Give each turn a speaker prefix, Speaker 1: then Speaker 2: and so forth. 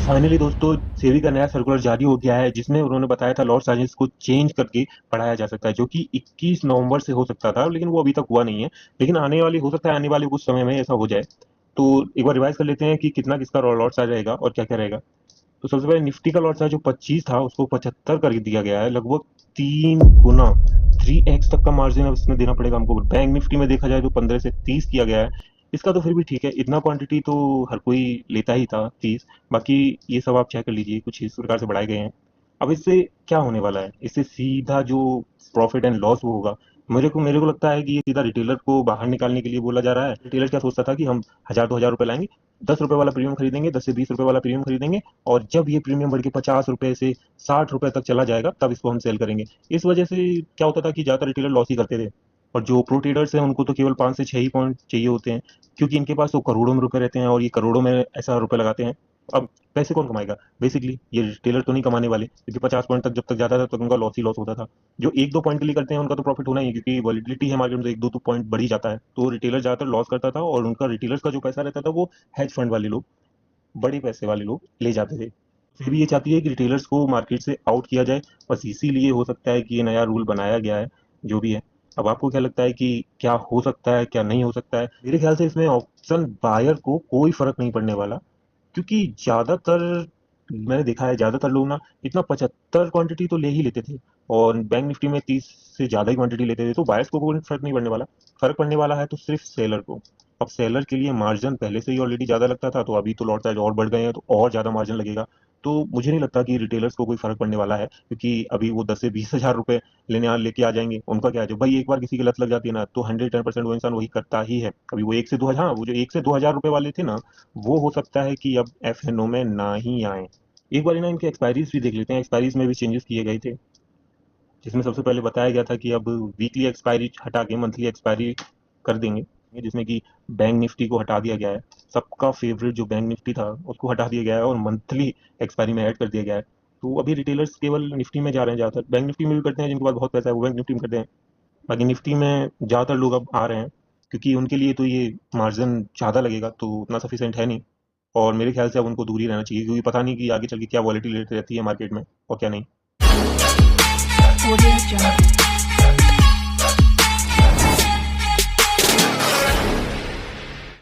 Speaker 1: Finally दोस्तों, सेबी का नया सर्कुलर जारी हो गया है जिसमें उन्होंने बताया था लॉट साइजेस को चेंज करके पढ़ाया जा सकता है, जो कि 21 नवंबर से हो सकता था, लेकिन वो अभी तक हुआ नहीं है। लेकिन हो सकता है आने वाले कुछ समय में ऐसा हो जाए। तो एक बार रिवाइज कर लेते हैं कि कितना किसका लॉट साइज रहेगा और क्या क्या रहेगा। तो सबसे पहले निफ्टी का लॉट साइज जो 25 था उसको 75 कर दिया गया है, लगभग 3 गुना, 3x तक का मार्जिन अब इसमें देना पड़ेगा हमको। बैंक निफ्टी में देखा जाए तो 15 से 30 किया गया है। इसका तो फिर भी ठीक है, इतना क्वांटिटी तो हर कोई लेता ही था, 30। बाकी ये सब आप चेक कर लीजिए, कुछ इस प्रकार से बढ़ाए गए हैं। अब इससे क्या होने वाला है, इससे सीधा जो प्रॉफिट एंड लॉस वो होगा। मेरे को लगता है कि ये सीधा रिटेलर को बाहर निकालने के लिए बोला जा रहा है। रिटेलर क्या सोचता था कि हम 1000 2 हजार रुपए लाएंगे, 10 रुपए वाला प्रीमियम खरीदेंगे, 10 से 20 रुपए वाला प्रीमियम खरीदेंगे, और जब ये प्रीमियम बढ़ के 50 रुपए से 60 रुपए तक चला जाएगा तब इसको हम सेल करेंगे। इस वजह से क्या होता था कि ज्यादातर रिटेलर लॉस ही करते थे। और जो प्रो ट्रेडर्स हैं उनको तो केवल 5 से 6 ही पॉइंट चाहिए होते हैं, क्योंकि इनके पास तो करोड़ों में रुपए रहते हैं और ये करोड़ों में ऐसा रुपए लगाते हैं। अब पैसे कौन कमाएगा? बेसिकली ये रिटेलर तो नहीं कमाने वाले, क्योंकि 50 पॉइंट तक जब तक जाता था तब उनका लॉस ही लॉस होता था। जो 1 2 पॉइंट के लिए करते हैं उनका तो प्रॉफिट होना ही है, क्योंकि वॉलिडिटी है मार्केट में, तो 1 2 पॉइंट बढ़ ही जाता है। तो रिटेलर ज्यादातर लॉस करता था, और उनका रिटेलर्स का जो पैसा रहता था वो हेज फंड वाले लोग, बड़े पैसे वाले लोग ले जाते थे। फिर भी ये चाहती है कि रिटेलर्स को मार्केट से आउट किया जाए, बस इसीलिए हो सकता है कि ये नया रूल बनाया गया है, जो भी है। अब आपको क्या लगता है कि क्या हो सकता है, क्या नहीं हो सकता है? मेरे ख्याल से इसमें ऑप्शन बायर को कोई फर्क नहीं पड़ने वाला, क्योंकि ज्यादातर मैंने देखा है ज्यादातर लोग ना इतना 75 क्वांटिटी तो ले ही लेते थे, और बैंक निफ्टी में 30 से ज्यादा ही क्वांटिटी लेते थे, तो बायर्स को कोई फर्क नहीं पड़ने वाला। फर्क पड़ने वाला है तो सिर्फ सेलर को। अब सेलर के लिए मार्जिन पहले से ही ऑलरेडी ज्यादा लगता था, तो अभी तो लॉट साइज और बढ़ गए हैं तो और ज्यादा मार्जिन लगेगा। तो मुझे नहीं लगता कि रिटेलर्स को कोई फर्क पड़ने वाला है, क्योंकि अभी वो 10 से 20 हजार रुपए लेके आ जाएंगे। उनका क्या है, जो भाई एक बार किसी की लत लग जाती है ना, तो 110% वो इंसान वही करता ही है। अभी वो 1 से 2 हजार, हाँ, वो जो 1 से 2 हजार रुपए वाले थे ना, वो हो सकता है कि अब एफ में ना ही आए। एक बार ना इनके एक्सपायरीज भी देख लेते हैं, एक्सपायरीज में भी चेंजेस किए गए थे, जिसमें सबसे पहले बताया गया था कि अब वीकली एक्सपायरी हटा के मंथली एक्सपायरी कर देंगे, जिसमें कि बैंक निफ्टी को हटा दिया गया है। सबका फेवरेट जो बैंक निफ्टी था उसको हटा दिया गया है और मंथली एक्सपायरी में ऐड कर दिया गया है। तो अभी रिटेलर्स केवल निफ्टी में जा रहे हैं ज़्यादातर, बैंक निफ्टी में भी करते हैं, जिनके पास बहुत पैसा है वो बैंक निफ्टी में करते हैं। बाकी निफ्टी में ज़्यादातर लोग अब आ रहे हैं, क्योंकि उनके लिए तो ये मार्जिन ज़्यादा लगेगा, तो उतना सफिशिएंट है नहीं। और मेरे ख्याल से अब उनको दूर ही रहना चाहिए, क्योंकि पता नहीं कि आगे चल के क्या वॉलेटिलिटी रहती है मार्केट में और क्या नहीं।
Speaker 2: Audio Jungle.